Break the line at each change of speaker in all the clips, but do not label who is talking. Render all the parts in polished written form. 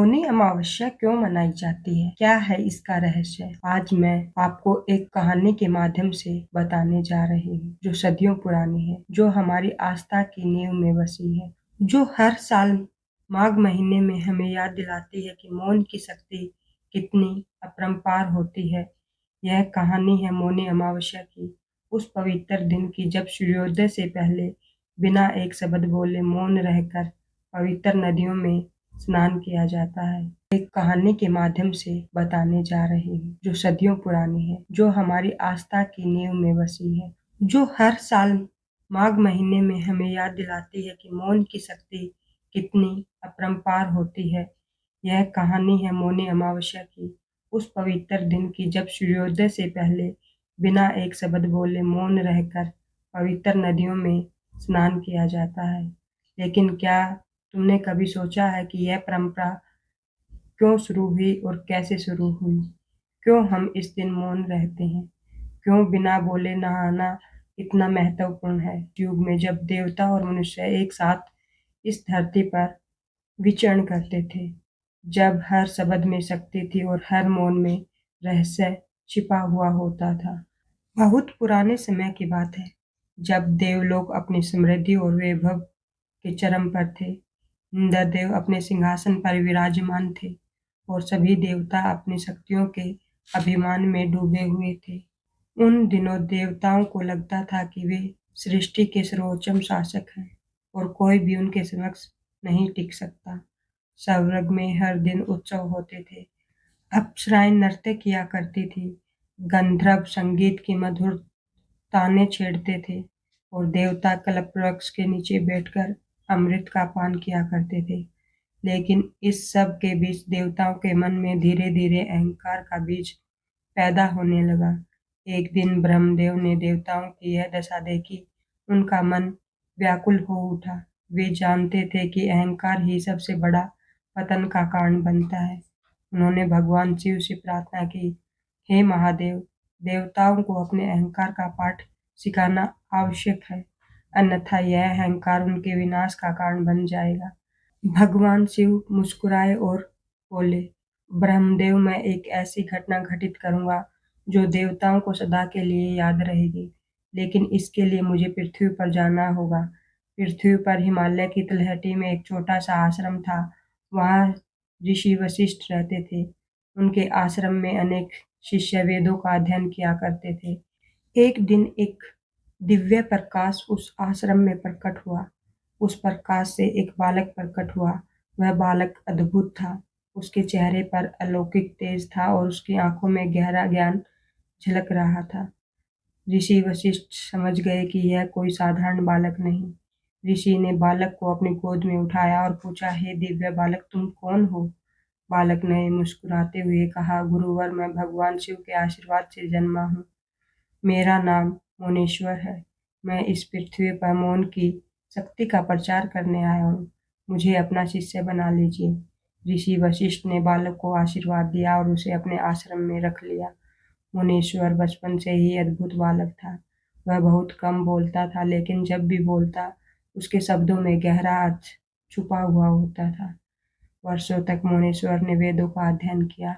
मौनी अमावस्या क्यों मनाई जाती है? क्या है इसका रहस्य? आज मैं आपको एक कहानी के माध्यम से बताने जा रही हूँ, जो सदियों पुरानी है, जो हमारी आस्था की नींव में बसी है, जो हर साल माघ महीने में हमें याद दिलाती है कि मौन की शक्ति कितनी अपरंपार होती है। यह कहानी है मौनी अमावस्या की, उस पवित्र दिन की जब सूर्योदय से पहले बिना एक शब्द बोले मौन रहकर पवित्र नदियों में स्नान किया जाता है। एक कहानी के माध्यम से बताने जा रही हूँ, जो सदियों पुरानी है, जो हमारी आस्था की नींव में बसी है, जो हर साल माघ महीने में हमें याद दिलाती है कि मौन की शक्ति कितनी अपरंपार होती है। यह कहानी है मौनी अमावस्या की, उस पवित्र दिन की जब सूर्योदय से पहले बिना एक शब्द बोले मौन रहकर पवित्र नदियों में स्नान किया जाता है। लेकिन क्या तुमने कभी सोचा है कि यह परंपरा क्यों शुरू हुई और कैसे शुरू हुई? क्यों हम इस दिन मौन रहते हैं? क्यों बिना बोले नहाना इतना महत्वपूर्ण है? युग में जब देवता और मनुष्य एक साथ इस धरती पर विचरण करते थे, जब हर शब्द में शक्ति थी और हर मौन में रहस्य छिपा हुआ होता था। बहुत पुराने समय की बात है, जब देवलोक अपनी समृद्धि और वैभव के चरम पर थे। इंद्रदेव अपने सिंहासन पर विराजमान थे और सभी देवता अपनी शक्तियों के अभिमान में डूबे हुए थे। उन दिनों देवताओं को लगता था कि वे सृष्टि के सर्वोच्च शासक हैं और कोई भी उनके समक्ष नहीं टिक सकता। स्वर्ग में हर दिन उत्सव होते थे, अप्सराएं नृत्य किया करती थी, गंधर्व संगीत की मधुर ताने छेड़ते थे और देवता कल्प वृक्ष के नीचे बैठकर अमृत का पान किया करते थे। लेकिन इस सब के बीच देवताओं के मन में धीरे-धीरे अहंकार का बीज पैदा होने लगा। एक दिन ब्रह्मदेव ने देवताओं की यह दशा देखी, उनका मन व्याकुल हो उठा। वे जानते थे कि अहंकार ही सबसे बड़ा पतन का कारण बनता है। उन्होंने भगवान शिव से प्रार्थना की, हे महादेव, देवताओं को अपने अहंकार का पाठ सिखाना आवश्यक है, अन्यथा यह अहंकार उनके विनाश का कारण बन जाएगा। भगवान शिव मुस्कुराए और बोले, ब्रह्मदेव, मैं एक ऐसी घटना घटित करूंगा जो देवताओं को सदा के लिए याद रहेगी, लेकिन इसके लिए मुझे पृथ्वी पर जाना होगा। पृथ्वी पर हिमालय की तलहटी में एक छोटा सा आश्रम था। वहाँ ऋषि वशिष्ठ रहते थे। उनके आश्रम में अनेक शिष्य वेदों का अध्ययन किया करते थे। एक दिन एक दिव्य प्रकाश उस आश्रम में प्रकट हुआ। उस प्रकाश से एक बालक प्रकट हुआ। वह बालक अद्भुत था। उसके चेहरे पर अलौकिक तेज था और उसकी आंखों में गहरा ज्ञान झलक रहा था। ऋषि वशिष्ठ समझ गए कि यह कोई साधारण बालक नहीं। ऋषि ने बालक को अपनी गोद में उठाया और पूछा, हे दिव्य बालक, तुम कौन हो? बालक ने मुस्कुराते हुए कहा, गुरुवर, मैं भगवान शिव के आशीर्वाद से जन्मा हूँ। मेरा नाम मौनेश्वर है। मैं इस पृथ्वी पर मौन की शक्ति का प्रचार करने आया हूँ। मुझे अपना शिष्य बना लीजिए। ऋषि वशिष्ठ ने बालक को आशीर्वाद दिया और उसे अपने आश्रम में रख लिया। मुनीश्वर बचपन से ही अद्भुत बालक था। वह बहुत कम बोलता था, लेकिन जब भी बोलता, उसके शब्दों में गहरा अर्थ छुपा हुआ होता था। वर्षों तक मुनीश्वर ने वेदों का अध्ययन किया।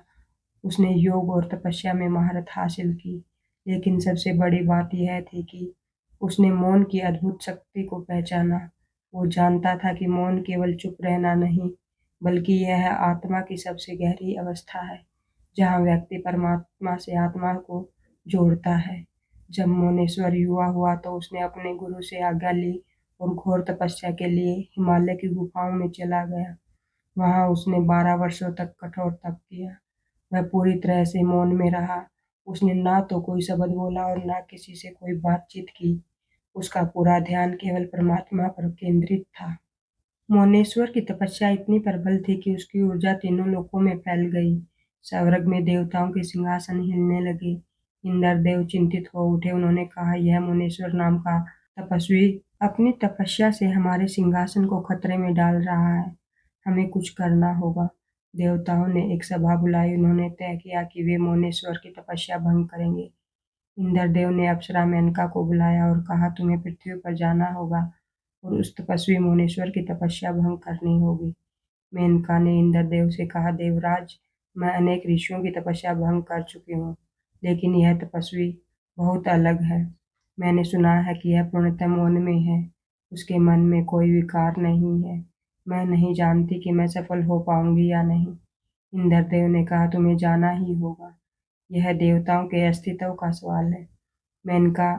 उसने योग और तपस्या में महारत हासिल की, लेकिन सबसे बड़ी बात यह थी कि उसने मौन की अद्भुत शक्ति को पहचाना। वो जानता था कि मौन केवल चुप रहना नहीं, बल्कि यह आत्मा की सबसे गहरी अवस्था है, जहाँ व्यक्ति परमात्मा से आत्मा को जोड़ता है। जब मौनेश्वर युवा हुआ तो उसने अपने गुरु से आज्ञा ली और घोर तपस्या के लिए हिमालय की गुफाओं में चला गया। वहाँ उसने 12 वर्षों तक कठोर तप किया। वह पूरी तरह से मौन में रहा। उसने ना तो कोई शब्द बोला और ना किसी से कोई बातचीत की। उसका पूरा ध्यान केवल परमात्मा पर केंद्रित था। मौनेश्वर की तपस्या इतनी प्रबल थी कि उसकी ऊर्जा तीनों लोकों में फैल गई। स्वर्ग में देवताओं के सिंहासन हिलने लगे। इंद्रदेव चिंतित हो उठे। उन्होंने कहा, यह मौनेश्वर नाम का तपस्वी अपनी तपस्या से हमारे सिंहासन को खतरे में डाल रहा है। हमें कुछ करना होगा। देवताओं ने एक सभा बुलाई। उन्होंने तय किया कि वे मौनेश्वर की तपस्या भंग करेंगे। इंद्रदेव ने अप्सरा मेनका को बुलाया और कहा, तुम्हें पृथ्वी पर जाना होगा और उस तपस्वी मौनेश्वर की तपस्या भंग करनी होगी। मेनका ने इंद्रदेव से कहा, देवराज, मैं अनेक ऋषियों की तपस्या भंग कर चुकी हूँ, लेकिन यह तपस्वी बहुत अलग है। मैंने सुना है कि यह पूर्णतः मौन में है, उसके मन में कोई विकार नहीं है। मैं नहीं जानती कि मैं सफल हो पाऊंगी या नहीं। इंद्रदेव ने कहा, तुम्हें जाना ही होगा, यह देवताओं के अस्तित्व का सवाल है। मेनका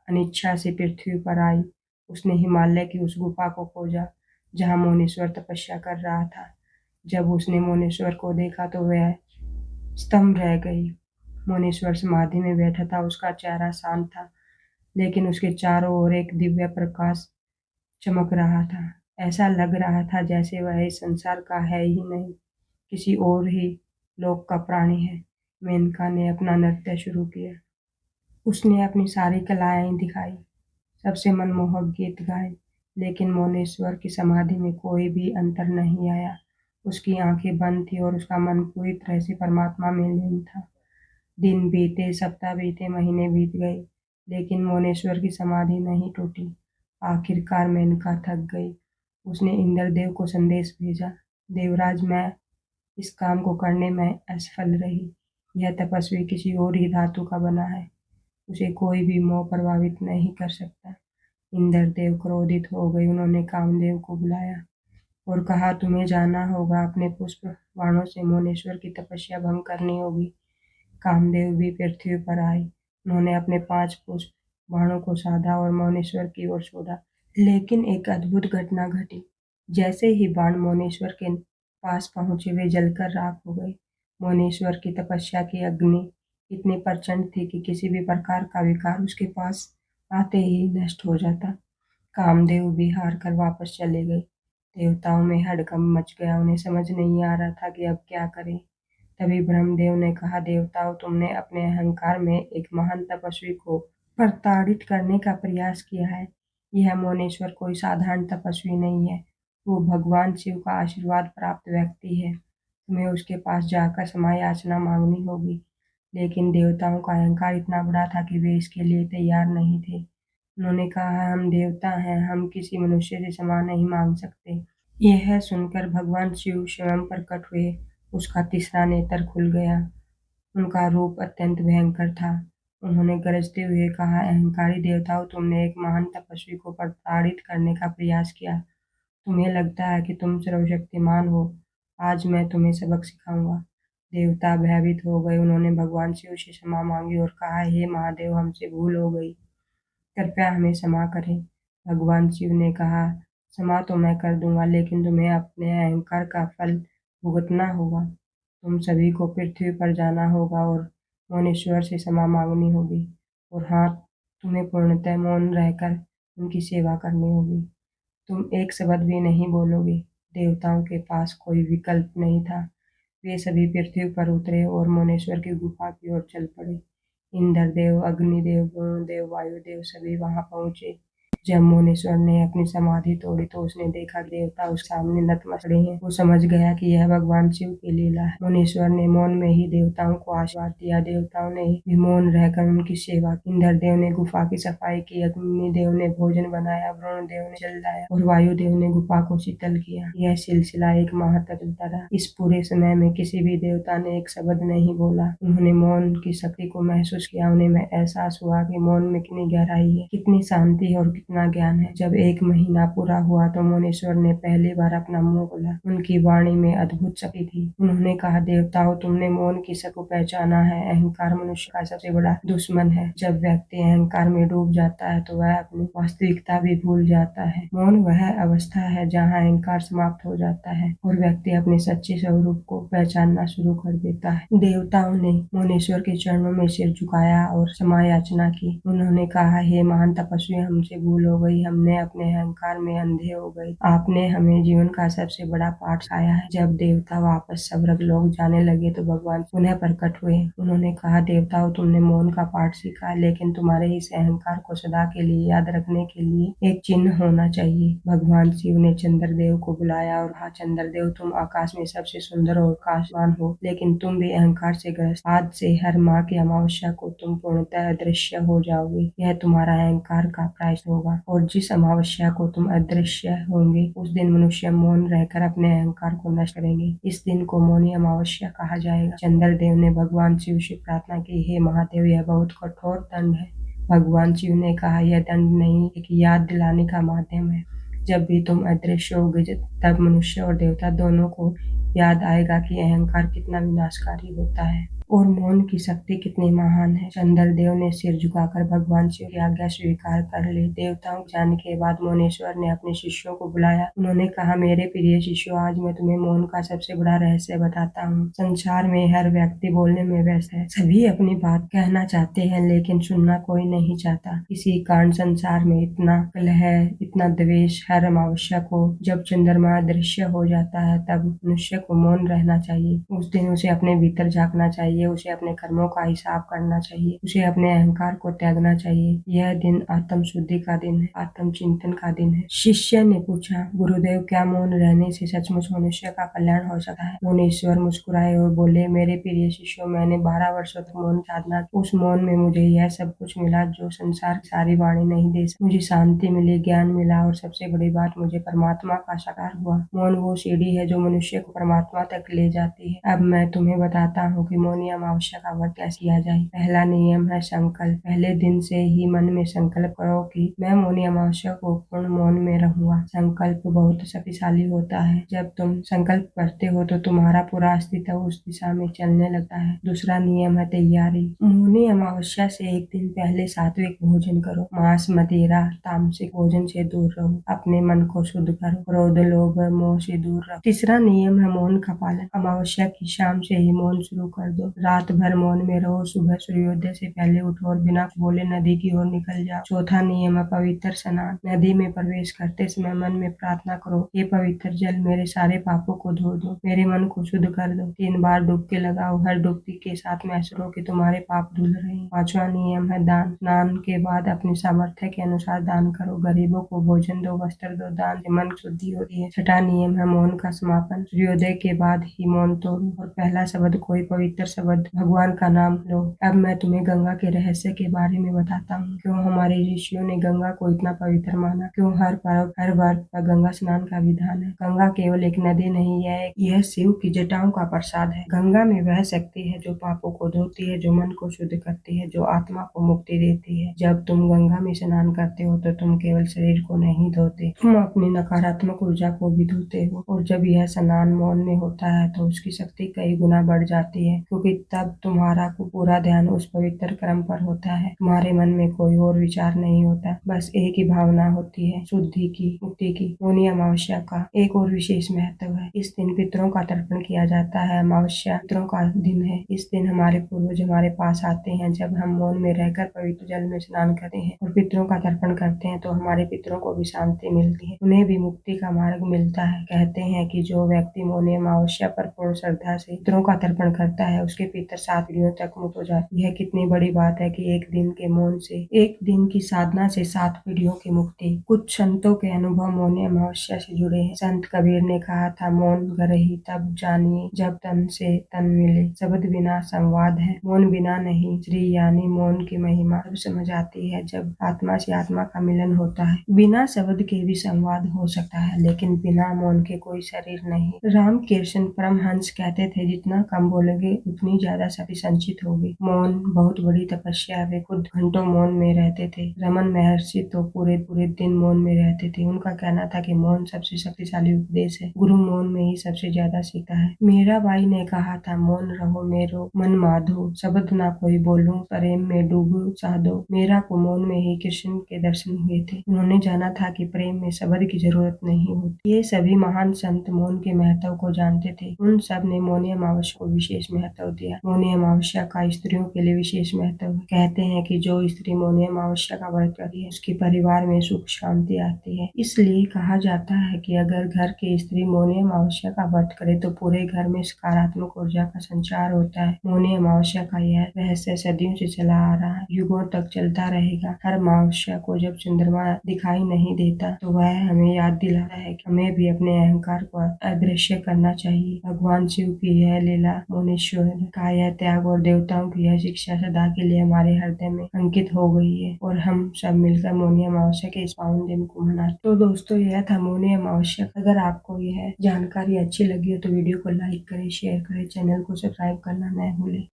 अनिच्छा से पृथ्वी पर आई। उसने हिमालय की उस गुफा को खोजा जहाँ मोनेश्वर तपस्या कर रहा था। जब उसने मोनेश्वर को देखा तो वह स्तंभ रह गई। मोनेश्वर समाधि में बैठा था, उसका चेहरा शांत था, लेकिन उसके चारों ओर एक दिव्य प्रकाश चमक रहा था। ऐसा लग रहा था जैसे वह इस संसार का है ही नहीं, किसी और ही लोक का प्राणी है। मेनका ने अपना नृत्य शुरू किया। उसने अपनी सारी कलाएं दिखाई, सबसे मनमोहक गीत गाए, लेकिन मोनेश्वर की समाधि में कोई भी अंतर नहीं आया। उसकी आंखें बंद थी और उसका मन पूरी तरह से परमात्मा में लीन था। दिन बीते, सप्ताह बीते, महीने बीत गए, लेकिन मोनेश्वर की समाधि नहीं टूटी। आखिरकार मेनका थक गई। उसने इंद्रदेव को संदेश भेजा, देवराज, मैं इस काम को करने में असफल रही। यह तपस्वी किसी और ही धातु का बना है, उसे कोई भी मोह प्रभावित नहीं कर सकता। इंद्रदेव क्रोधित हो गए। उन्होंने कामदेव को बुलाया और कहा, तुम्हें जाना होगा, अपने पुष्प बाणों से मोनेश्वर की तपस्या भंग करनी होगी। कामदेव भी पृथ्वी पर आए। उन्होंने अपने 5 पुष्प बाणों को साधा और मोनेश्वर की ओर छोड़ा। लेकिन एक अद्भुत घटना घटी। जैसे ही बाण मोनेश्वर के पास पहुंचे, वे जलकर राख हो गए। मोनेश्वर की तपस्या की अग्नि इतनी प्रचंड थी कि किसी भी प्रकार का विकार उसके पास आते ही नष्ट हो जाता। कामदेव भी हार कर वापस चले गए। देवताओं में हड़कंप मच गया। उन्हें समझ नहीं आ रहा था कि अब क्या करें। तभी ब्रह्मदेव ने कहा, देवताओं, तुमने अपने अहंकार में एक महान तपस्वी को प्रताड़ित करने का प्रयास किया है। यह मोनेश्वर कोई साधारण तपस्वी नहीं है, वो भगवान शिव का आशीर्वाद प्राप्त व्यक्ति है। तुम्हें उसके पास जाकर क्षमा याचना मांगनी होगी। लेकिन देवताओं का अहंकार इतना बड़ा था कि वे इसके लिए तैयार नहीं थे। उन्होंने कहा, हम देवता हैं, हम किसी मनुष्य से क्षमा नहीं मांग सकते। यह सुनकर भगवान शिव स्वयं प्रकट हुए। उसका तीसरा नेत्र खुल गया। उनका रूप अत्यंत भयंकर था। उन्होंने गरजते हुए कहा, अहंकारी देवताओं, तुमने एक महान तपस्वी को प्रताड़ित करने का प्रयास किया। तुम्हें लगता है कि तुम सर्वशक्तिमान हो। आज मैं तुम्हें सबक सिखाऊंगा। देवता भयभीत हो गए। उन्होंने भगवान शिव से क्षमा मांगी और कहा, हे महादेव, हमसे भूल हो गई, कृपया हमें क्षमा करें। भगवान शिव ने कहा, क्षमा तो मैं कर दूंगा, लेकिन तुम्हें अपने अहंकार का फल भुगतना होगा। तुम सभी को पृथ्वी पर जाना होगा और मौनेश्वर से क्षमा मांगनी होगी। और हाँ, तुम्हें पूर्णतः मौन रहकर उनकी सेवा करनी होगी। तुम एक शब्द भी नहीं बोलोगे। देवताओं के पास कोई विकल्प नहीं था। वे सभी पृथ्वी पर उतरे और मौनेश्वर की गुफा की ओर चल पड़े। इंद्रदेव, अग्निदेव, वरुणदेव, वायुदेव सभी वहां पहुंचे। जब मुनीश्वर ने अपनी समाधि तोड़ी तो उसने देखा कि देवता उसके सामने नतमस्तक खड़े हैं। वो समझ गया कि यह भगवान शिव की लीला है। मुनीश्वर ने मौन में ही देवताओं को आशीर्वाद दिया। देवताओं ने भी मौन रहकर उनकी सेवा की। इंद्रदेव ने गुफा की सफाई की, अग्निदेव ने भोजन बनाया, वरुणदेव ने जल लाया और वायुदेव ने गुफा को शीतल किया। यह सिलसिला एक माह तक चलता रहा। इस पूरे समय में किसी भी देवता ने एक शब्द नहीं बोला। उन्होंने मौन की शक्ति को महसूस किया। उन्हें एहसास हुआ कि मौन में कितनी गहराई है, कितनी शांति और कितना ज्ञान है। जब 1 महीना पूरा हुआ तो मुनीश्वर ने पहली बार अपना मुंह खोला। उनकी वाणी में अद्भुत शक्ति थी। उन्होंने कहा, देवताओं, तुमने मौन की शक्ति को पहचाना है। अहंकार मनुष्य का सबसे बड़ा दुश्मन है। जब व्यक्ति अहंकार में डूब जाता है तो वह अपनी वास्तविकता भी भूल जाता है। मौन वह अवस्था है जहाँ अहंकार समाप्त हो जाता है और व्यक्ति अपने सच्चे स्वरूप को पहचानना शुरू कर देता है। देवताओं ने मुनीश्वर के चरणों में सिर झुकाया और क्षमा याचना की। उन्होंने कहा, हे महान तपस्वी, हमसे भूल हो गई, हमने अपने अहंकार में अंधे हो गए। आपने हमें जीवन का सबसे बड़ा पाठ सिखाया है। जब देवता वापस स्वर्गलोक जाने लगे तो भगवान पुनः प्रकट हुए। उन्होंने कहा, देवताओं, तुमने मौन का पाठ सीखा, लेकिन तुम्हारे इस अहंकार को सदा के लिए याद रखने के लिए एक चिन्ह होना चाहिए। भगवान शिव ने चंद्रदेव को बुलाया और कहा, चंद्रदेव, तुम आकाश में सबसे सुंदर और प्रकाशमान हो, लेकिन तुम भी अहंकार से ग्रस्त। आज से हर माह की अमावस्या को तुम पूर्णतः अदृश्य हो जाओगे। यह तुम्हारा अहंकार का प्रायश्चित होगा। होगा, और जिस अमावस्या को तुम अदृश्य होंगे उस दिन मनुष्य मौन रहकर अपने अहंकार को नष्ट करेंगे। इस दिन को मौनी अमावस्या कहा जाएगा। चंद्रदेव ने भगवान शिव से प्रार्थना की, हे महादेव, यह बहुत कठोर दंड है। भगवान शिव ने कहा, यह दंड नहीं, एक याद दिलाने का माध्यम है। जब भी तुम अदृश्य होगे तब मनुष्य और देवता दोनों को याद आएगा कि अहंकार कितना विनाशकारी होता है और मौन की शक्ति कितनी महान है। चंद्रदेव ने सिर झुकाकर भगवान शिव की आज्ञा स्वीकार कर ली। देवताओं के जाने के बाद मौनेश्वर ने अपने शिष्यों को बुलाया। उन्होंने कहा, मेरे प्रिय शिष्यों, आज मैं तुम्हें मौन का सबसे बड़ा रहस्य बताता हूँ। संसार में हर व्यक्ति बोलने में व्यस्त है, सभी अपनी बात कहना चाहते हैं, लेकिन सुनना कोई नहीं चाहता। इसी कारण संसार में इतना कलह, इतना द्वेष। हर अमावस्या को जब चंद्रमा अदृश्य हो जाता है तब मनुष्य को मौन रहना चाहिए। उस दिन उसे अपने भीतर झांकना चाहिए, उसे अपने कर्मों का हिसाब करना चाहिए, उसे अपने अहंकार को त्यागना चाहिए। यह दिन आत्म शुद्धि का दिन है, आत्म चिंतन का दिन है। शिष्य ने पूछा, गुरुदेव, क्या मौन रहने से सचमुच मनुष्य का कल्याण हो सकता है? मुनीश्वर मुस्कुराए और बोले, मेरे प्रिय शिष्यों, मैंने 12 वर्षों तक मौन साधना की। उस मौन में मुझे यह सब कुछ मिला जो संसार की सारी वाणी नहीं दे सकती। मुझे शांति मिली, ज्ञान मिला और सबसे बड़ी बात, मुझे परमात्मा का साक्षात्कार हुआ। मौन वो सीढ़ी है जो मनुष्य को परमात्मा तक ले जाती है। अब मैं तुम्हें बताता हूँ कि मौनी अमावस्या का व्रत कैसे किया जाए। पहला नियम है संकल्प। पहले दिन से ही मन में संकल्प करो कि मैं मौनी अमावस्या को पूर्ण मौन में रहूंगा। संकल्प बहुत शक्तिशाली होता है। जब तुम संकल्प करते हो तो तुम्हारा पूरा अस्तित्व उस दिशा में चलने लगता है। दूसरा नियम है तैयारी। मौनी अमावस्या से एक दिन पहले सात्विक भोजन करो। मांस, मदिरा, तामसिक भोजन से दूर रहो। अपने मन को शुद्ध करो। क्रोध, लोभ, मोह से दूर रहो। तीसरा नियम है मौन का पालन। अमावस्या की शाम से ही मौन शुरू कर दो। रात भर मौन में रहो। सुबह सूर्योदय से पहले उठो और बिना बोले नदी की ओर निकल जाओ। चौथा नियम है पवित्र स्नान। नदी में प्रवेश करते समय मन में प्रार्थना करो, ये पवित्र जल मेरे सारे पापों को धो दो, मेरे मन को शुद्ध कर दो। 3 बार डुबकी लगाओ। हर डुबकी के साथ महसूस करो कि तुम्हारे पाप धुल रहे हैं। पांचवा नियम है दान। स्नान के बाद अपनी सामर्थ्य के अनुसार दान करो। गरीबों को भोजन दो, वस्त्र दो। दान से मन की शुद्धि होती है। छठा नियम है मौन का समापन। सूर्योदय के बाद ही मौन तोड़ो और पहला शब्द, कोई पवित्र शब्द, भगवान का नाम लो। अब मैं तुम्हें गंगा के रहस्य के बारे में बताता हूँ। क्यों हमारे ऋषियों ने गंगा को इतना पवित्र माना, क्यों हर पर्व हर वर्ष पर गंगा स्नान का विधान है। गंगा केवल एक नदी नहीं है, यह शिव की जटाओं का प्रसाद है। गंगा में वह शक्ति है जो पापों को धोती है, जो मन को शुद्ध करती है, जो आत्मा को मुक्ति देती है। जब तुम गंगा में स्नान करते हो तो तुम केवल शरीर को नहीं धोते, तुम अपनी नकारात्मक ऊर्जा को भी धोते हो। और जब यह स्नान मौन में होता है तो उसकी शक्ति कई गुना बढ़ जाती है, क्योंकि तब तुम्हारा पूरा ध्यान उस पवित्र क्रम पर होता है। तुम्हारे मन में कोई और विचार नहीं होता, बस एक ही भावना होती है, शुद्धि की, मुक्ति की। मौनी अमावस्या का एक और विशेष महत्व है। इस दिन पितरों का तर्पण किया जाता है। अमावस्या पितरों का दिन है। इस दिन हमारे पूर्वज हमारे पास आते हैं। जब हम मौन में रहकर पवित्र जल में स्नान करते हैं और पितरों का तर्पण करते हैं तो हमारे पितरों को भी शांति मिलती है, उन्हें भी मुक्ति का मार्ग मिलता है। कहते हैं कि जो व्यक्ति मौनी अमावस्या पर पूर्ण श्रद्धा से पितरों का तर्पण करता है उसके पितर 7 पीढ़ियों तक मुक्त हो जाते। यह कितनी बड़ी बात है कि एक दिन के मौन से, एक दिन की साधना से 7 पीढ़ियों की मुक्ति। कुछ संतों के अनुभव मौनी अमावस्या से जुड़े हैं। संत कबीर ने कहा था, मौन गरही तब जानिए जब तन से तन मिले, शब्द बिना संवाद है, मौन बिना नहीं। श्री यानी मौन की महिमा तब समझ आती है जब आत्मा से आत्मा का मिलन होता है। बिना शब्द के भी संवाद हो सकता है, लेकिन बिना मौन के कोई शरीर नहीं। रामकृष्ण परमहंस कहते थे, जितना कम बोलोगे उतनी ज्यादा शक्ति संचित होगी। मौन बहुत बड़ी तपस्या है। वे खुद घंटों मौन में रहते थे। रमन महर्षि तो पूरे पूरे दिन मौन में रहते थे। उनका कहना था कि मौन सबसे शक्तिशाली उपदेश है। गुरु मौन में ही सबसे ज्यादा सीखता है। मीराबाई ने कहा था, मौन रहो मेरो मन माधो, शब्द ना कोई बोलूं, प्रेम में डूबूं साधो। मीरा को मौन में ही कृष्ण के दर्शन हुए थे। उन्होंने जाना था कि प्रेम में शब्द की जरूरत नहीं होती। ये सभी महान संत मौन के महत्व को जानते थे। उन सब ने मौनी अमावस्या को विशेष महत्व दिया। मौनी अमावस्या का स्त्रियों के लिए विशेष महत्व है। कहते हैं कि जो स्त्री मौनी अमावस्या का व्रत करती है उसके परिवार में सुख शांति आती है। इसलिए कहा जाता है कि अगर घर की स्त्री मौनी अमावस्या का व्रत करे तो पूरे घर में सकारात्मक ऊर्जा का संचार होता है। मौनी अमावस्या का यह रहस्य सदियों से चला आ रहा है, युगों तक चलता रहेगा। हर अमावस्या को जब चंद्रमा दिखाई नहीं देता तो वह हमें याद दिलाता है कि हमें भी अपने अहंकार को अदृश्य करना करना चाहिए। भगवान शिव की यह लीला, मुनीश्वर का यह त्याग और देवताओं की यह शिक्षा सदा के लिए हमारे हृदय में अंकित हो गई है और हम सब मिलकर मौनी अमावस्या के इस पावन दिन को मनाते। तो दोस्तों, यह था मौनी अमावस्या। अगर आपको यह जानकारी अच्छी लगी हो तो वीडियो को लाइक करें, शेयर करें, चैनल को सब्सक्राइब करना न भूलें।